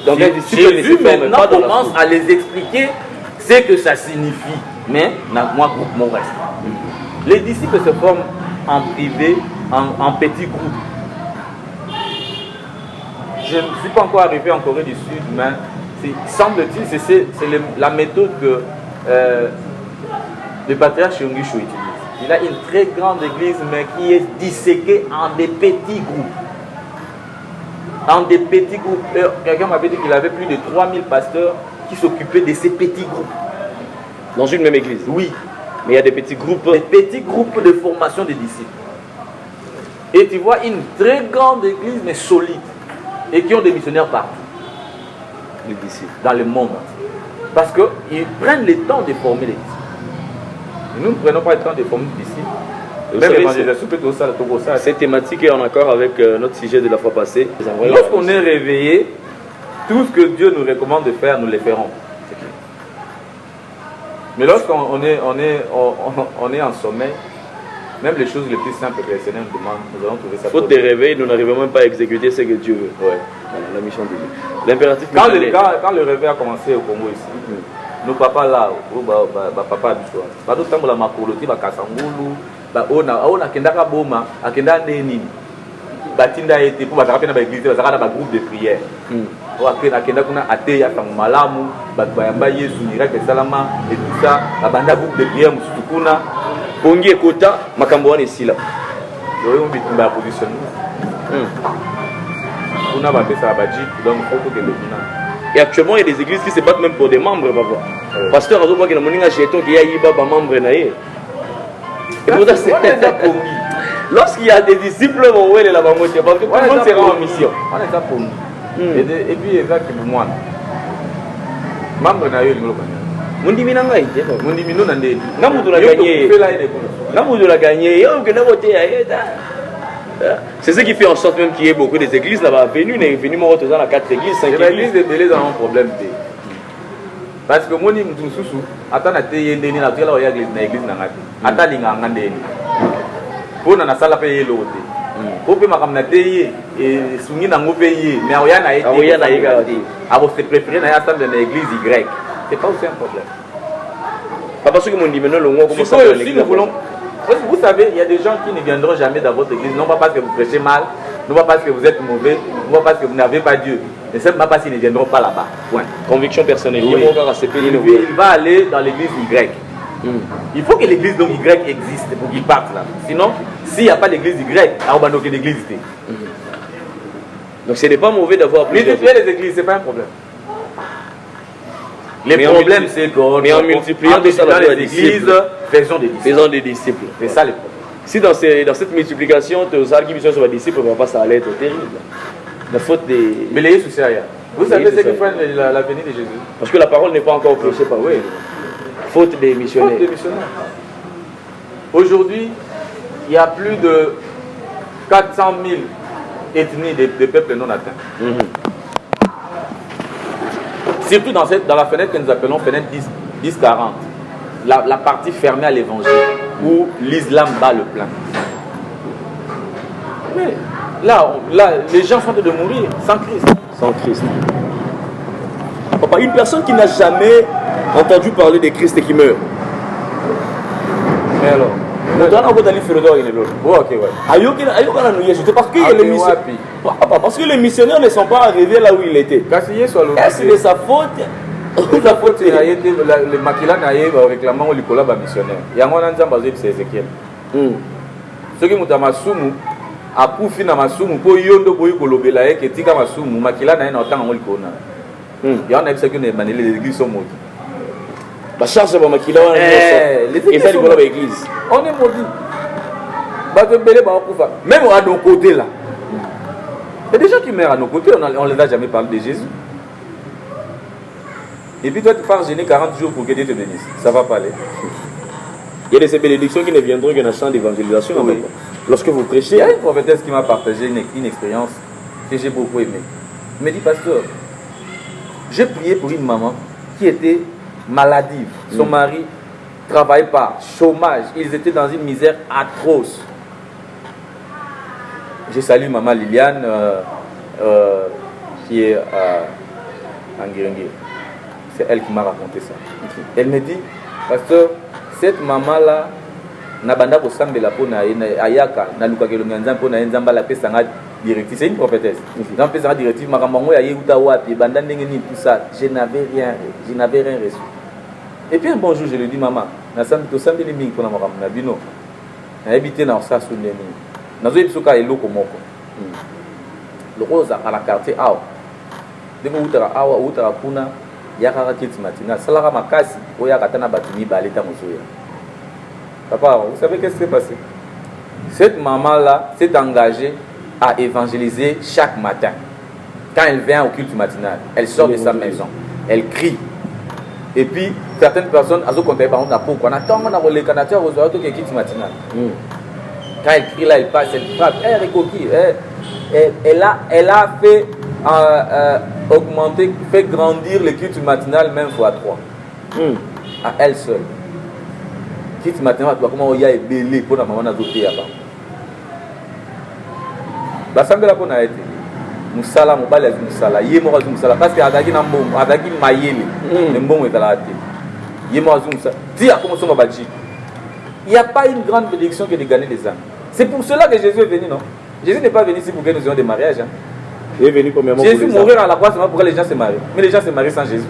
Donc Jésus maintenant commence à les expliquer ce que ça signifie. Mais moi, mon reste. Les disciples se forment en privé, en petits groupes. Je ne suis pas encore arrivé en Corée du Sud, mais semble-t-il, c'est la méthode que le patriarche Yongisho utilise. Il a une très grande église, mais qui est disséquée en des petits groupes. En des petits groupes. Quelqu'un m'avait dit qu'il avait plus de 3000 pasteurs qui s'occupaient de ces petits groupes. Dans une même église? Oui. Mais il y a des petits groupes. Des petits groupes de formation des disciples. Et tu vois une très grande église, mais solide. Et qui ont des missionnaires partout. Les disciples. Dans le monde. Parce qu'ils prennent le temps de former les disciples. Et nous ne prenons pas le temps de former les disciples. Même l'évangélisation peut tout ça. Cette thématique est en accord avec notre sujet de la fois passée. Lorsqu'on est réveillé, tout ce que Dieu nous recommande de faire, nous le ferons. Mais lorsqu'on est en sommeil, même les choses les plus simples que le Seigneur nous demande, nous allons trouver ça. Faute de réveil, nous n'arrivons même pas à exécuter ce que Dieu veut. Ouais. Voilà, la mission de Dieu. L'impératif. Quand le réveil a commencé au Congo ici, nos papas là, papa habituel, pas d'autant que la makoloti, la kasangulu, on a kendaka boma, a kenda neni, batinda été pour battre dans l'église, dans un groupe de prière. Akenda kuna ateya tangu malamu, bayamba Yesu miracle salama et tout ça, banda groupe de prière musutukuna. Pongi ekota makambo wana esila. Loyo mbitumba position. Kuna bapesa baji donc faut que le bina. Et actuellement, il y a des églises qui se battent même pour des membres, papa. Pasteur Azo qui a moninga jeton qui a yiba ba membre naé. Et pour ça c'est lorsqu'il y a des disciples vont aller là-bas moitié parce que tout le monde sera en mission. On est ça pour nous. Et puis exact pour moi. Membre naé le Mundi minanga ite. Mundi mino nande. Namudu la gagner. Namudu la gagner. Yo que na voter aïda. C'est ce qui fait en sorte même qu'il y ait beaucoup des églises là-bas. Venu, on est venu moi dans la 4 églises, 5 églises. L'église de Bélé ont un problème. Parce que moi, je suis sous. Attends, je suis venu à l'église. Attends, je suis venu pour na sala payer l'autre. Pour que ma camarade paye et soumis dans mon pays, mais on y a été. On y a été. Alors c'est préféré dans l'église Y. C'est pas aussi un problème. Pas parce que mon dit maintenant le mot comment ça vous savez, il y a des gens qui ne viendront jamais dans votre église, non pas parce que vous prêchez mal, non pas parce que vous êtes mauvais, non pas parce que vous n'avez pas Dieu, mais simplement parce qu'ils ne viendront pas là-bas. Point. Conviction personnelle. Oui. Il va aller dans l'église Y. Il faut que l'église donc Y existe pour qu'il parte là. Sinon, s'il n'y a pas d'église Y, alors on va donc l'église. Donc ce n'est pas mauvais d'avoir plusieurs. Multiplier les églises, ce n'est pas un problème. Le problème, c'est qu'on multipliant les églises, faisons des disciples. C'est ça le problème. Si dans cette multiplication, tes arguments sur les disciples, ça allait être terrible. La faute des. Mais les soucis, vous savez ce que fait la venue de Jésus. Parce que la parole n'est pas encore prêchée par oui. Faute des missionnaires. Aujourd'hui, il y a plus de 400 000 ethnies de peuples non atteints. Surtout dans la fenêtre que nous appelons fenêtre 10-40, la partie fermée à l'évangile, où l'islam bat le plein. Mais là, les gens sont en train de mourir sans Christ. Sans Christ. Papa, une personne qui n'a jamais entendu parler de Christ et qui meurt. Mais alors parce que les missionnaires ne sont pas arrivés là où il était. Est-ce de sa faute? La faute le makila naïe réclamant au licola missionnaire. Il y a un ensemble basé sur Ézéchiel. Ceux qui ont masumu a poufi na masumu pour yondo boy kolobela et tika masumu makila naïe na otanga molikona. Il y a un ceux qui ont mané les églises sont mortes. La charge de makila et ça l'église. On est maudit. Même à nos côtés là. Il y a des gens qui meurent à nos côtés, on ne les a jamais parlé de Jésus. Et puis toi tu pars gêner 40 jours pour que Dieu te bénisse. Ça va pas aller. Il y a des bénédictions qui ne viendront que dans le champ d'évangélisation. Oui. Lorsque vous prêchez. Il y a une prophétesse qui m'a partagé une expérience que j'ai beaucoup aimée. Elle me dit, pasteur, j'ai prié pour une maman qui était maladive. Son mari ne travaillait pas, chômage. Ils étaient dans une misère atroce. Je salue maman Liliane qui est en Guérengue. C'est elle qui m'a raconté ça. Elle me dit, pasteur, cette maman-là, c'est une prophétesse. Dans la directive, je n'avais rien reçu. Et puis un bon jour, je lui dis, maman, je suis habité dans ça sous les le rose à la quartier awa dès que utara kuna yakaka kiti matina salaka makasi oya katana batuni baleta mozoya. Papa, vous savez qu'est-ce qui s'est passé? Cette maman-là s'est engagée à évangéliser chaque matin. Quand elle vient au culte matinal, elle sort de sa maison, elle crie. Et puis, certaines personnes, elles ont compté par exemple, pourquoi on attend les canateurs aux autres qui culte matinal. Quand elle crie là, elle passe, elle frappe, elle est coquille. Elle a fait augmenter, fait grandir le culte matinal même fois 3. À elle seule. Culte matinal, comment il y a belé pour la maman d'adopter là-bas. L'assemblée là qu'on a été. Musala mobile est musala yemo azu musala parce que adaki na mbongo adaki mayele ne mbongo etala te yemo azu musala ti a commencé ma badji. Il n'y a pas une grande bénédiction que de gagner les âmes. C'est pour cela que Jésus est venu, non? Jésus n'est pas venu ici pour que nous ayons des mariages, hein. Il est venu premièrement Jésus mourir à la croix seulement pour que les gens se marient, mais les gens se marient sans Jésus.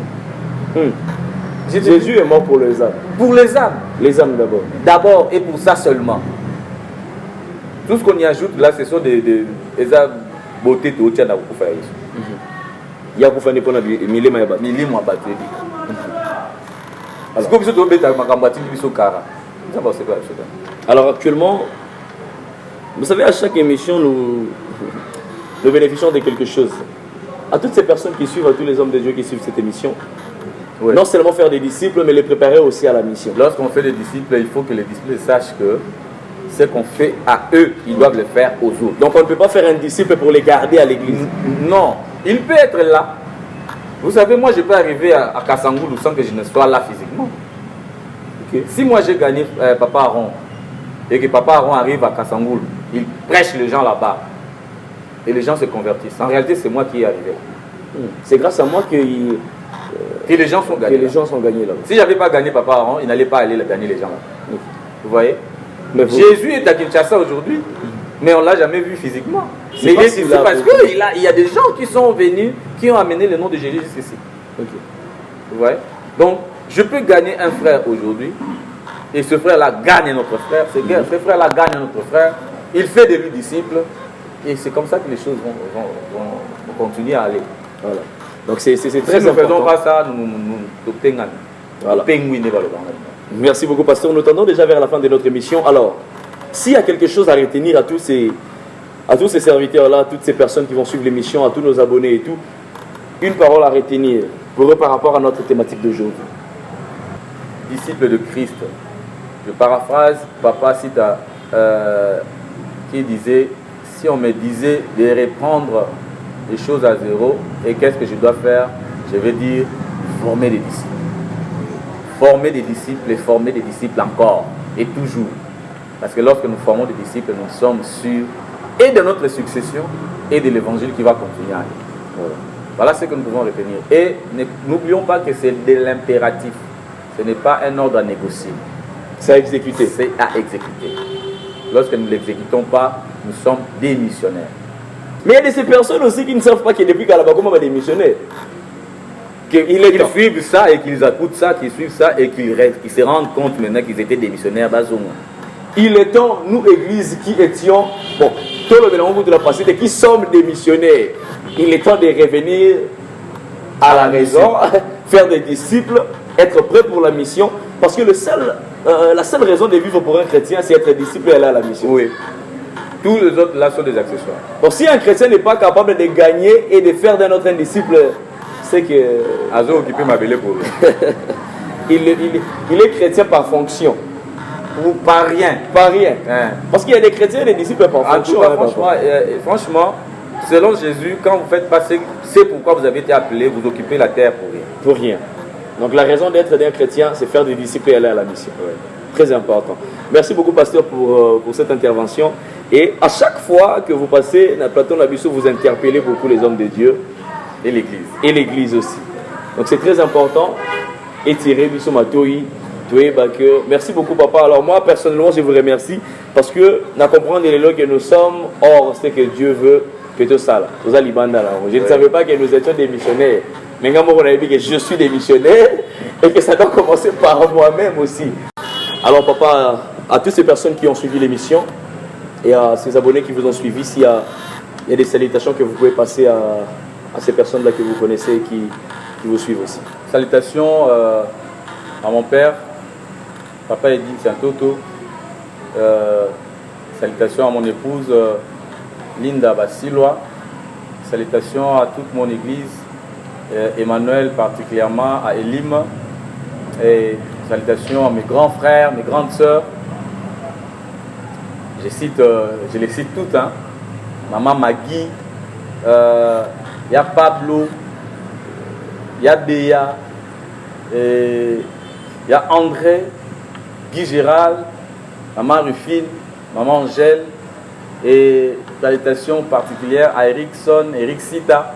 Jésus est mort pour les âmes. Pour les âmes. Les âmes d'abord. D'abord et pour ça seulement. Tout ce qu'on y ajoute là, ce sont des âmes. Beauté de Otia n'a pas fait ça. Il y a pour faire des points de milléma et battu. Milléma et battu. Alors, comme si tu as un alors actuellement, vous savez, à chaque émission, nous bénéficions de quelque chose. À toutes ces personnes qui suivent, à tous les hommes de Dieu qui suivent cette émission, non seulement faire des disciples, mais les préparer aussi à la mission. Lorsqu'on fait des disciples, il faut que les disciples sachent que ce qu'on fait à eux, ils doivent le faire aux autres. Donc on ne peut pas faire un disciple pour les garder à l'église. Non, il peut être là. Vous savez, moi je peux arriver à Kassangoulou sans que je ne sois là physiquement. Okay. Si moi j'ai gagné Papa Aaron et que Papa Aaron arrive à Kassangoulou, il prêche les gens là-bas et les gens se convertissent. En réalité, c'est moi qui est arrivé. C'est grâce à moi que les gens sont gagnés. Les gens sont gagnés là. Si je n'avais pas gagné Papa Aaron, il n'allait pas aller gagner les gens là. Okay. Vous voyez? Mais Jésus est à Kinshasa aujourd'hui, mais on ne l'a jamais vu physiquement. Mais c'est parce qu'il y a des gens qui sont venus, qui ont amené le nom de Jésus jusqu'ici. Okay. Vous voyez? Donc, je peux gagner un frère aujourd'hui, et ce frère-là gagne notre frère, ce frère-là gagne notre frère, il fait de lui disciple, et c'est comme ça que les choses vont continuer à aller. Voilà. Donc c'est très important. Si nous ne faisons pas ça, nous voilà. Penguiner. Merci beaucoup, pasteur. Nous tendons déjà vers la fin de notre émission. Alors, s'il y a quelque chose à retenir à tous ces serviteurs-là, toutes ces personnes qui vont suivre l'émission, à tous nos abonnés et tout, une parole à retenir pour eux par rapport à notre thématique d'aujourd'hui. Disciple de Christ. Je paraphrase Papa Sita qui disait, si on me disait de reprendre les choses à zéro, et qu'est-ce que je dois faire? Je vais dire, former des disciples. Former des disciples et former des disciples encore et toujours. Parce que lorsque nous formons des disciples, nous sommes sûrs et de notre succession et de l'évangile qui va continuer à aller. Voilà ce que nous pouvons retenir. Et n'oublions pas que c'est de l'impératif. Ce n'est pas un ordre à négocier. C'est à exécuter. C'est à exécuter. Lorsque nous ne l'exécutons pas, nous sommes des missionnaires. Mais il y a de ces personnes aussi qui ne savent pas que depuis Kalabakoma va démissionner. Qu'ils suivent ça et qu'ils écoutent ça, qu'ils suivent ça et qu'ils se rendent compte maintenant qu'ils étaient des missionnaires d'Azonga. Il est temps, nous, églises qui étions, bon, tout le monde de la passé, qui sommes des missionnaires, il est temps de revenir à la raison, faire des disciples, être prêt pour la mission, parce que la seule raison de vivre pour un chrétien, c'est être disciple et aller à la mission. Oui. Tous les autres là sont des accessoires. Donc si un chrétien n'est pas capable de gagner et de faire d'un autre un disciple, c'est que... Azo occupé ma belle pour lui. il est chrétien par fonction. Ou par rien. Par rien. Hein. Parce qu'il y a des chrétiens et des disciples par fonction. Franchement, selon Jésus, quand vous faites passer, c'est pourquoi vous avez été appelé, vous occupez la terre pour rien. Pour rien. Donc la raison d'être d'un chrétien, c'est faire des disciples et aller à la mission. Ouais. Très important. Merci beaucoup, pasteur, pour cette intervention. Et à chaque fois que vous passez dans le plateau Nabisso, vous interpellez beaucoup les hommes de Dieu. Et l'église. Et l'église aussi. Donc c'est très important. Étirer Bisso Matoi. Merci beaucoup, papa. Alors moi, personnellement, je vous remercie parce que nous comprenons que nous sommes hors ce que Dieu veut que tout ça. Je ne savais pas que nous étions des missionnaires. Mais quand on a dit que je suis des missionnaires et que ça doit commencer par moi-même aussi. Alors papa, à toutes ces personnes qui ont suivi l'émission et à ces abonnés qui vous ont suivi, s'il y a des salutations que vous pouvez passer à ces personnes-là que vous connaissez et qui vous suivent aussi. Salutations à mon père. Papa Edith Santoto, Salutations à mon épouse Linda Basiloa. Salutations à toute mon église, Emmanuel particulièrement, à Elim. Et salutations à mes grands frères, mes grandes sœurs. Je les cite toutes. Hein. Maman Magui, il y a Pablo, il y a Béa, il y a André, Guy Gérald, maman Rufine, maman Angèle, et salutations particulières à Erickson, Eric Sita,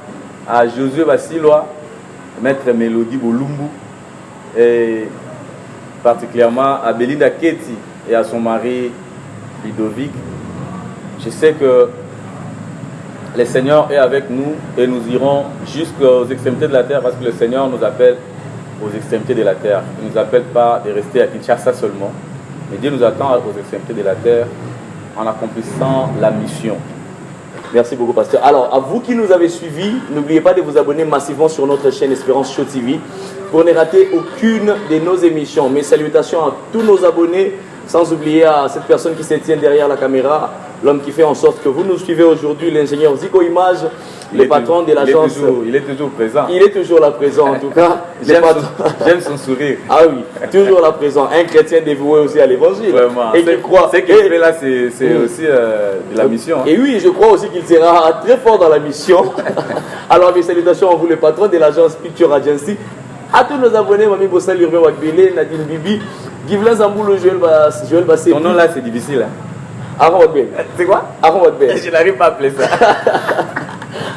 à Josué Basiloa, maître Mélodie Bolumbu, et particulièrement à Belinda Keti et à son mari Ludovic. Je sais que le Seigneur est avec nous et nous irons jusqu'aux extrémités de la terre parce que le Seigneur nous appelle aux extrémités de la terre. Il ne nous appelle pas de rester à Kinshasa seulement, mais Dieu nous attend aux extrémités de la terre en accomplissant la mission. Merci beaucoup, pasteur. Alors, à vous qui nous avez suivis, n'oubliez pas de vous abonner massivement sur notre chaîne Espérance Show TV pour ne rater aucune de nos émissions. Mes salutations à tous nos abonnés, sans oublier à cette personne qui se tient derrière la caméra, l'homme qui fait en sorte que vous nous suivez aujourd'hui, l'ingénieur Zico Image, le patron de l'agence. Il est toujours présent. Il est toujours là présent, en tout cas. J'aime son sourire. Ah oui, toujours là présent. Un chrétien dévoué aussi à l'évangile. Vraiment. Et qui croit. Ce qu'il fait là, c'est aussi de la mission. Hein. Et oui, je crois aussi qu'il sera très fort dans la mission. Alors, mes salutations à vous, le patron de l'agence Picture Agency. À tous nos abonnés, Mami Bossal, Urbain Wakbele, Nadine Bibi, Givlin Zamboulou, Joël Bassé. Ton nom là, c'est difficile. Hein. Aaron Wakbele. C'est quoi? Aaron Wakbele. Je n'arrive pas à appeler ça.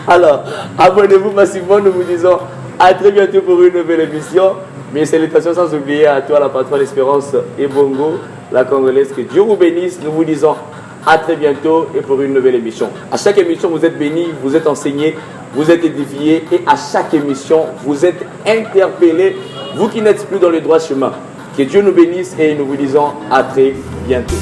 Alors, abonnez-vous massivement, nous vous disons à très bientôt pour une nouvelle émission. Mes salutations sans oublier à toi, la patronne Espérance et Bongo, la Congolaise, que Dieu vous bénisse. Nous vous disons à très bientôt et pour une nouvelle émission. À chaque émission, vous êtes bénis, vous êtes enseignés, vous êtes édifiés et à chaque émission, vous êtes interpellés, vous qui n'êtes plus dans le droit chemin. Que Dieu nous bénisse et nous vous disons à très bientôt.